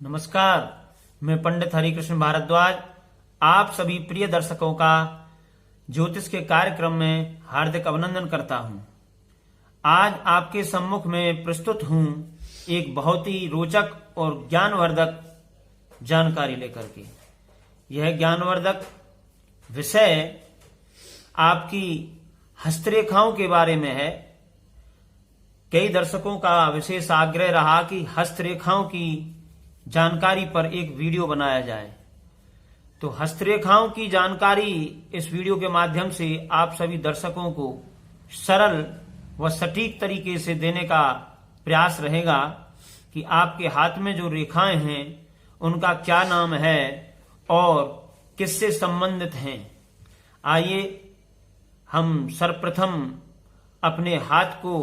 नमस्कार, मैं पंडित हरिकृष्ण भारद्वाज आप सभी प्रिय दर्शकों का ज्योतिष के कार्यक्रम में हार्दिक अभिनंदन करता हूं। आज आपके सम्मुख में प्रस्तुत हूं एक बहुत ही रोचक और ज्ञानवर्धक जानकारी लेकर के। यह ज्ञानवर्धक विषय आपकी हस्तरेखाओं के बारे में है। कई दर्शकों का विशेष आग्रह रहा कि हस्तरेखाओं की जानकारी पर एक वीडियो बनाया जाए, तो हस्तरेखाओं की जानकारी इस वीडियो के माध्यम से आप सभी दर्शकों को सरल व सटीक तरीके से देने का प्रयास रहेगा कि आपके हाथ में जो रेखाएं हैं उनका क्या नाम है और किससे संबंधित हैं। आइए हम सर्वप्रथम अपने हाथ को,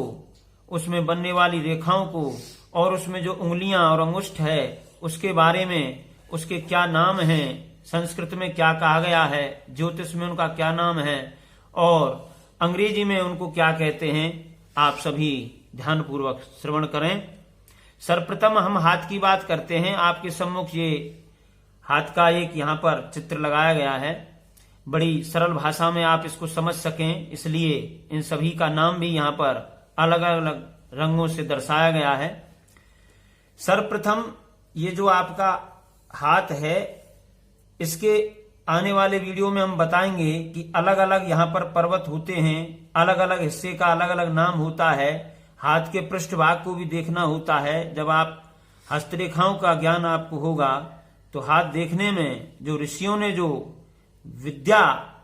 उसमें बनने वाली रेखाओं को और उसमें जो उंगलियां और अंगुष्ठ है उसके बारे में, उसके क्या नाम हैं, संस्कृत में क्या कहा गया है, ज्योतिष में उनका क्या नाम है और अंग्रेजी में उनको क्या कहते हैं, आप सभी ध्यानपूर्वक श्रवण करें। सर्वप्रथम हम हाथ की बात करते हैं। आपके सम्मुख ये हाथ का एक यहाँ पर चित्र लगाया गया है। बड़ी सरल भाषा में आप इसको समझ सकें, इसलिए इन सभी का नाम भी यहाँ पर अलग अलग रंगों से दर्शाया गया है। सर्वप्रथम ये जो आपका हाथ है, इसके आने वाले वीडियो में हम बताएंगे कि अलग अलग यहाँ पर पर्वत होते हैं, अलग अलग हिस्से का अलग अलग नाम होता है। हाथ के पृष्ठभाग को भी देखना होता है। जब आप हस्तरेखाओं का ज्ञान आपको होगा तो हाथ देखने में जो ऋषियों ने जो विद्या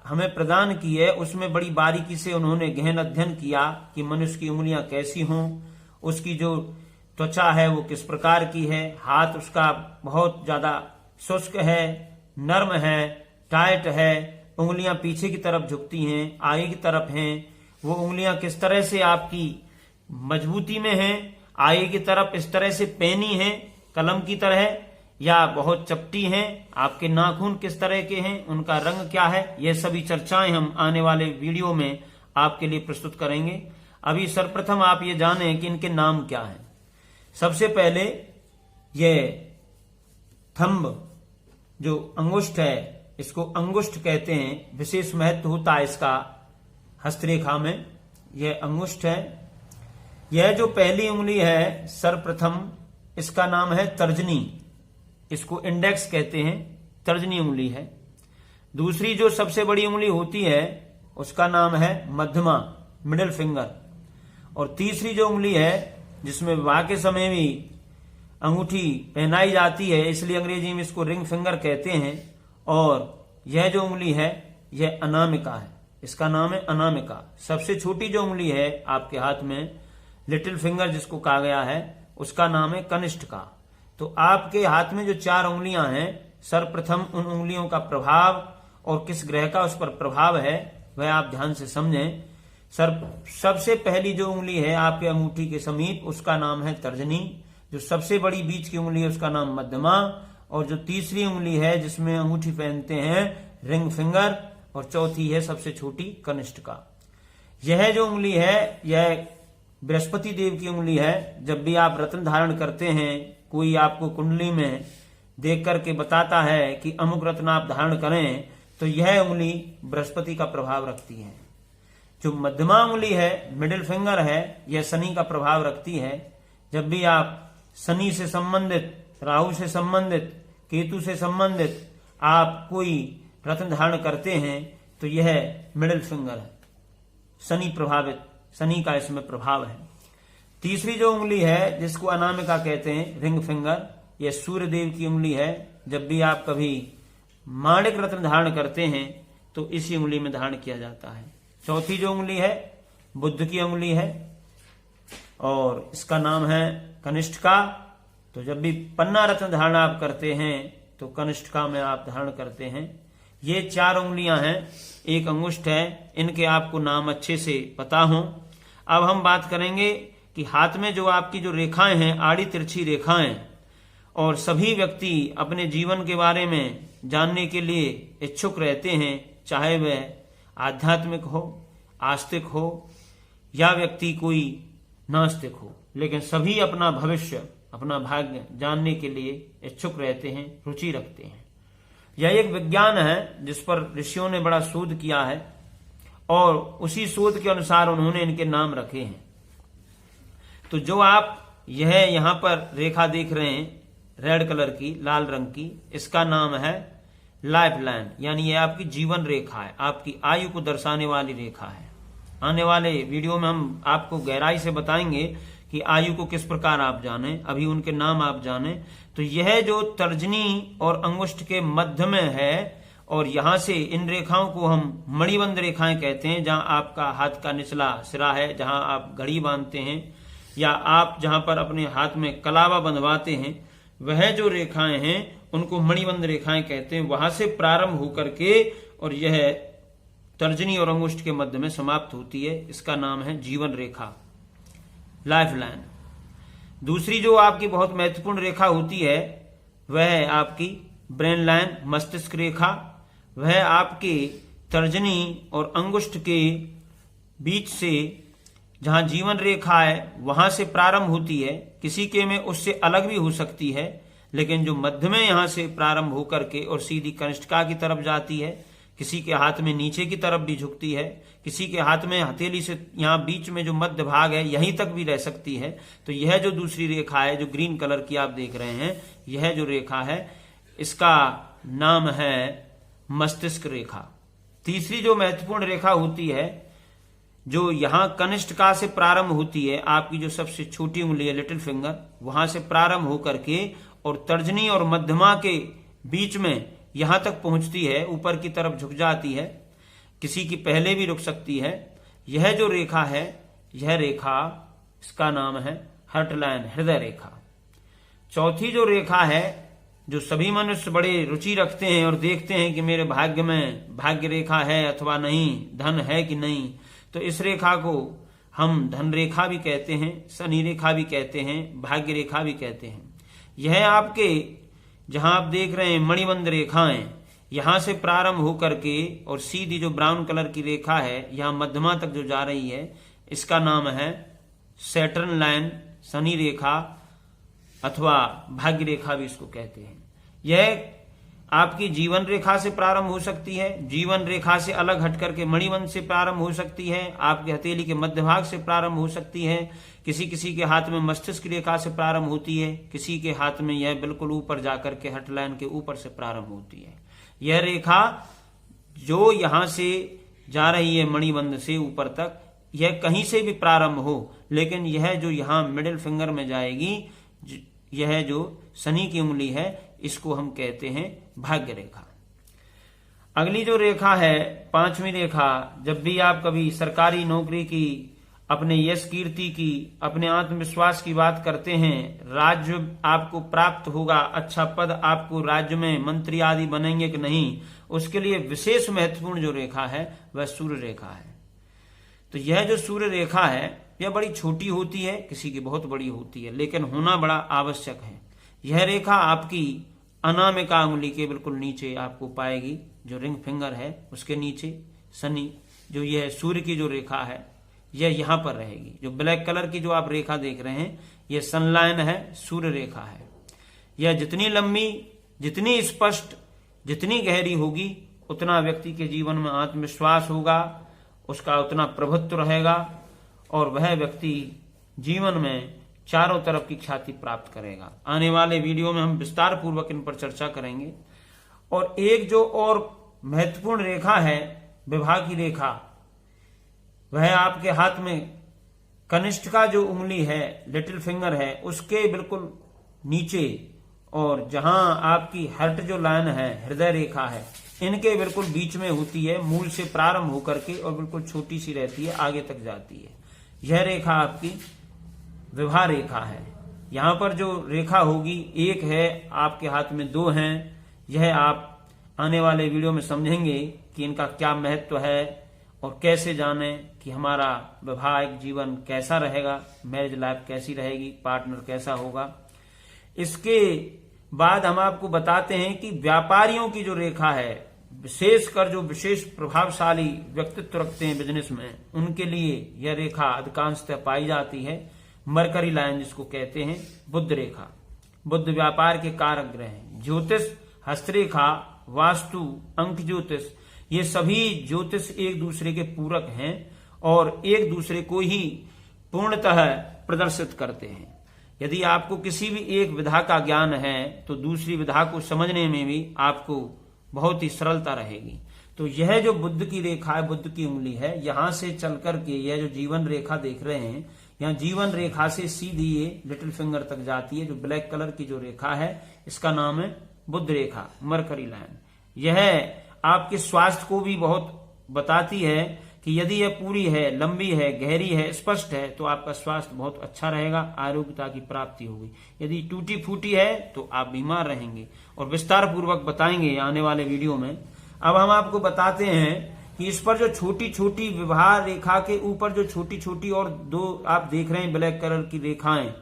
हमें प्रदान की है उसमें बड़ी बारीकी से उन्होंने गहन अध्ययन किया कि मनुष्य की उंगलियां कैसी हों, उसकी जो त्वचा है वो किस प्रकार की है, हाथ उसका बहुत ज्यादा शुष्क है, नर्म है, टाइट है, उंगलियां पीछे की तरफ झुकती हैं, आगे की तरफ हैं, वो उंगलियां किस तरह से आपकी मजबूती में हैं, आगे की तरफ इस तरह से पैनी हैं कलम की तरह या बहुत चपटी हैं, आपके नाखून किस तरह के हैं, उनका रंग क्या है, ये सभी चर्चाएं हम आने वाले वीडियो में आपके लिए प्रस्तुत करेंगे। अभी सर्वप्रथम आप ये जानें कि इनके नाम क्या हैं। सबसे पहले ये थंब जो अंगुष्ठ है, इसको अंगुष्ठ कहते हैं। विशेष महत्व होता है इसका हस्तरेखा में। यह अंगुष्ठ है। यह जो पहली उंगली है सर्वप्रथम, इसका नाम है तर्जनी, इसको इंडेक्स कहते हैं, तर्जनी उंगली है। दूसरी जो सबसे बड़ी उंगली होती है उसका नाम है मध्यमा, मिडिल फिंगर। और तीसरी जो उंगली है जिसमें विवाह के समय भी अंगूठी पहनाई जाती है, इसलिए अंग्रेजी में इसको रिंग फिंगर कहते हैं। और यह जो उंगली है यह अनामिका है, इसका नाम है अनामिका। सबसे छोटी जो उंगली है आपके हाथ में, लिटिल फिंगर जिसको कहा गया है, उसका नाम है कनिष्ठिका। तो आपके हाथ में जो 4 उंगलियां हैं, सर्वप्रथम उन उंगलियों का प्रभाव और किस ग्रह का उस पर प्रभाव है वह आप ध्यान से समझें। सबसे पहली जो उंगली है आपके अंगूठी के समीप, उसका नाम है तर्जनी। जो सबसे बड़ी बीच की उंगली है उसका नाम मध्यमा। और जो तीसरी उंगली है जिसमें अंगूठी पहनते हैं, रिंग फिंगर। और चौथी है सबसे छोटी, कनिष्ठिका। यह जो उंगली है यह बृहस्पति देव की उंगली है। जब भी आप रत्न धारण करते हैं, कोई आपको कुंडली में देख करके बताता है कि अमुक रत्न आप धारण करें, तो यह उंगली बृहस्पति का प्रभाव रखती है। जो मध्यमा उंगली है, मिडिल फिंगर है, यह शनि का प्रभाव रखती है। जब भी आप शनि से संबंधित, राहु से संबंधित, केतु से संबंधित आप कोई रत्न धारण करते हैं तो यह मिडिल फिंगर है, शनि प्रभावित, शनि का इसमें प्रभाव है। तीसरी जो उंगली है जिसको अनामिका कहते हैं, रिंग फिंगर, यह सूर्य देव की उंगली है। जब भी आप कभी माणिक रत्न धारण करते हैं तो इसी उंगली में धारण किया जाता है। चौथी जो उंगली है बुध की उंगली है और इसका नाम है कनिष्ठिका। तो जब भी पन्ना रत्न धारण आप करते हैं तो कनिष्ठिका में आप धारण करते हैं। ये 4 उंगलियां हैं, एक अंगुष्ठ है, इनके आपको नाम अच्छे से पता हो। अब हम बात करेंगे कि हाथ में जो आपकी जो रेखाएं हैं, आड़ी तिरछी रेखाएं, और सभी व्यक्ति अपने जीवन के बारे में जानने के लिए इच्छुक रहते हैं, चाहे वह आध्यात्मिक हो, आस्तिक हो या व्यक्ति कोई नास्तिक हो, लेकिन सभी अपना भविष्य अपना भाग्य जानने के लिए इच्छुक रहते हैं, रुचि रखते हैं। यह एक विज्ञान है जिस पर ऋषियों ने बड़ा शोध किया है और उसी शोध के अनुसार उन्होंने इनके नाम रखे हैं। तो जो आप यह यहां पर रेखा देख रहे हैं रेड कलर की, लाल रंग की, इसका नाम है लाइफ लाइन, यानी यह आपकी जीवन रेखा है, आपकी आयु को दर्शाने वाली रेखा है। आने वाले वीडियो में हम आपको गहराई से बताएंगे कि आयु को किस प्रकार आप जाने, अभी उनके नाम आप जाने। तो यह जो तर्जनी और अंगुष्ठ के मध्य में है और यहां से इन रेखाओं को हम मणिबंध रेखाएं कहते हैं, जहां आपका हाथ का निचला सिरा है, जहां आप घड़ी बांधते हैं या आप जहां पर अपने हाथ में कलावा बंधवाते हैं, वह जो रेखाएं हैं उनको मणिबंध रेखाएं कहते हैं। वहां से प्रारंभ होकर के और यह तर्जनी और अंगुष्ठ के मध्य में समाप्त होती है। इसका नाम है जीवन रेखा, लाइफ लाइन। दूसरी जो आपकी बहुत महत्वपूर्ण रेखा होती है वह है आपकी ब्रेन लाइन, मस्तिष्क रेखा। वह आपके तर्जनी और अंगुष्ठ के बीच से जहां जीवन रेखा है वहां से प्रारंभ होती है। किसी के में उससे अलग भी हो सकती है, लेकिन जो मध्य में यहां से प्रारंभ होकर के और सीधी कनिष्ठिका की तरफ जाती है, किसी के हाथ में नीचे की तरफ भी झुकती है, किसी के हाथ में हथेली से यहाँ बीच में जो मध्य भाग है यहीं तक भी रह सकती है। तो यह जो दूसरी रेखा है जो ग्रीन कलर की आप देख रहे हैं, यह जो रेखा है इसका नाम है मस्तिष्क रेखा। तीसरी जो महत्वपूर्ण रेखा होती है जो यहां कनिष्ठिका से प्रारंभ होती है, आपकी जो सबसे छोटी उंगली है लिटिल फिंगर, वहां से प्रारंभ होकर के और तर्जनी और मध्यमा के बीच में यहां तक पहुंचती है, ऊपर की तरफ झुक जाती है, किसी की पहले भी रुक सकती है। यह जो रेखा है, यह रेखा इसका नाम है हार्ट लाइन, हृदय रेखा। चौथी जो रेखा है जो सभी मनुष्य बड़े रुचि रखते हैं और देखते हैं कि मेरे भाग्य में भाग्य रेखा है अथवा नहीं, धन है कि नहीं, तो इस रेखा को हम धन रेखा भी कहते हैं, शनि रेखा भी कहते हैं, भाग्य रेखा भी कहते हैं। यह आपके जहां आप देख रहे हैं मणिबंध रेखाएं, यहां से प्रारंभ होकर के और सीधी जो ब्राउन कलर की रेखा है यहां मध्यमा तक जो जा रही है, इसका नाम है सैटर्न लाइन, शनि रेखा अथवा भाग्य रेखा भी इसको कहते हैं। यह आपकी जीवन रेखा से प्रारंभ हो सकती है, जीवन रेखा से अलग हट करके मणिबंध से प्रारंभ हो सकती है, आपके हथेली के मध्य भाग से प्रारंभ हो सकती है, किसी किसी के हाथ में मस्तिष्क रेखा से प्रारंभ होती है, किसी के हाथ में यह बिल्कुल ऊपर जाकर के हट लाइन के ऊपर से प्रारंभ होती है। यह रेखा जो यहां से जा रही है मणिबंध से ऊपर तक, यह कहीं से भी प्रारंभ हो, लेकिन यह जो यहां मिडिल फिंगर में जाएगी, यह जो शनि की उंगली है, इसको हम कहते हैं भाग्य रेखा। अगली जो रेखा है, पांचवी रेखा, जब भी आप कभी सरकारी नौकरी की, अपने यश कीर्ति की, अपने आत्मविश्वास की बात करते हैं, राज्य आपको प्राप्त होगा, अच्छा पद आपको राज्य में मंत्री आदि बनेंगे कि नहीं, उसके लिए विशेष महत्वपूर्ण जो रेखा है वह सूर्य रेखा है। तो यह जो सूर्य रेखा है यह बड़ी छोटी होती है, किसी की बहुत बड़ी होती है, लेकिन होना बड़ा आवश्यक है। यह रेखा आपकी अनामिका उंगली के बिल्कुल नीचे आपको पाएगी, जो रिंग फिंगर है उसके नीचे शनि, जो यह सूर्य की जो रेखा है यह यहां पर रहेगी। जो ब्लैक कलर की जो आप रेखा देख रहे हैं यह सनलाइन है, सूर्य रेखा है। यह जितनी लंबी, जितनी स्पष्ट, जितनी गहरी होगी, उतना व्यक्ति के जीवन में आत्मविश्वास होगा, उसका उतना प्रभुत्व रहेगा और वह व्यक्ति जीवन में चारों तरफ की ख्याति प्राप्त करेगा। आने वाले वीडियो में हम विस्तार पूर्वक इन पर चर्चा करेंगे। और एक जो और महत्वपूर्ण रेखा है विवाह की रेखा, वह आपके हाथ में कनिष्ठिका जो उंगली है, लिटिल फिंगर है, उसके बिल्कुल नीचे और जहां आपकी हार्ट जो लाइन है, हृदय रेखा है, इनके बिल्कुल बीच में होती है, मूल से प्रारंभ होकर के और बिल्कुल छोटी सी रहती है, आगे तक जाती है। यह रेखा आपकी विवाह रेखा है। यहां पर जो रेखा होगी, एक है, आपके हाथ में दो हैं, यह आप आने वाले वीडियो में समझेंगे कि इनका क्या महत्व है और कैसे जाने कि हमारा वैवाहिक जीवन कैसा रहेगा, मैरिज लाइफ कैसी रहेगी, पार्टनर कैसा होगा। इसके बाद हम आपको बताते हैं कि व्यापारियों की जो रेखा है, विशेषकर जो विशेष प्रभावशाली व्यक्तित्व रखते हैं बिजनेस में, उनके लिए यह रेखा अधिकांशतः पाई जाती है। मरकरी लाइन जिसको कहते हैं, बुध रेखा। बुध व्यापार के कारक ग्रह हैं। ज्योतिष, हस्तरेखा, वास्तु, अंक ज्योतिष, ये सभी ज्योतिष एक दूसरे के पूरक हैं और एक दूसरे को ही पूर्णतः प्रदर्शित करते हैं। यदि आपको किसी भी एक विधा का ज्ञान है तो दूसरी विधा को समझने में भी आपको बहुत ही सरलता रहेगी। तो यह जो बुध की रेखा है, बुध की उंगली है, यहां से चल करके यह जो जीवन रेखा देख रहे हैं, यहाँ जीवन रेखा से सीधी ये लिटिल फिंगर तक जाती है। जो ब्लैक कलर की जो रेखा है इसका नाम है बुध रेखा, मरकरी लाइन। यह आपके स्वास्थ्य को भी बहुत बताती है कि यदि यह पूरी है, लंबी है, गहरी है, स्पष्ट है तो आपका स्वास्थ्य बहुत अच्छा रहेगा, आरोग्यता की प्राप्ति होगी। यदि टूटी फूटी है तो आप बीमार रहेंगे और विस्तार पूर्वक बताएंगे आने वाले वीडियो में। अब हम आपको बताते हैं कि इस पर जो छोटी छोटी विवाह रेखा के ऊपर जो छोटी छोटी और दो आप देख रहे हैं ब्लैक कलर की रेखाएं,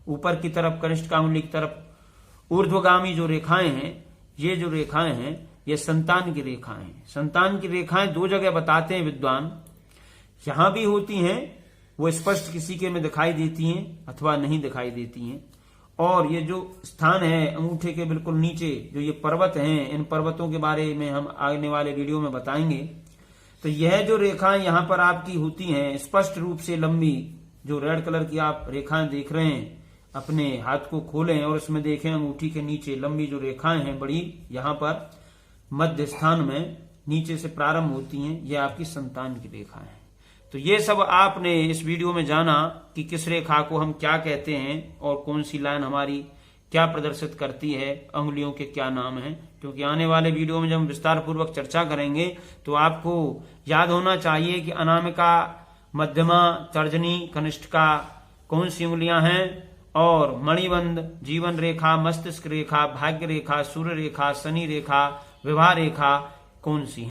ऊपर की तरफ कनिष्ठ कांगुली की तरफ ऊर्ध्वगामी जो रेखाएं हैं, ये जो रेखाएं हैं ये संतान की रेखाएं हैं। संतान की रेखाएं दो जगह बताते हैं विद्वान, यहां भी होती हैं, वो स्पष्ट किसी के में दिखाई देती हैं अथवा नहीं दिखाई देती हैं। और ये जो स्थान है अंगूठे के बिल्कुल नीचे जो ये पर्वत हैं, इन पर्वतों के बारे में हम आने वाले वीडियो में बताएंगे। तो यह जो रेखाएं यहाँ पर आपकी होती हैं स्पष्ट रूप से लंबी, जो रेड कलर की आप रेखाएं देख रहे हैं, अपने हाथ को खोलें और इसमें देखें अंगूठी के नीचे लंबी जो रेखाएं हैं बड़ी, यहाँ पर मध्य स्थान में नीचे से प्रारंभ होती हैं, ये आपकी संतान की रेखा है। तो ये सब आपने इस वीडियो में जाना कि किस रेखा को हम क्या कहते हैं और कौन सी लाइन हमारी क्या प्रदर्शित करती है, अंगुलियों के क्या नाम हैं। क्योंकि आने वाले वीडियो में जब हम विस्तार पूर्वक चर्चा करेंगे तो आपको याद होना चाहिए कि अनामिका, मध्यमा, तर्जनी, कनिष्ठिका कौन सी उंगलियां हैं, और मणिबंध, जीवन रेखा, मस्तिष्क रेखा, भाग्य रेखा, सूर्य रेखा, शनि रेखा, विवाह रेखा कौन सी है।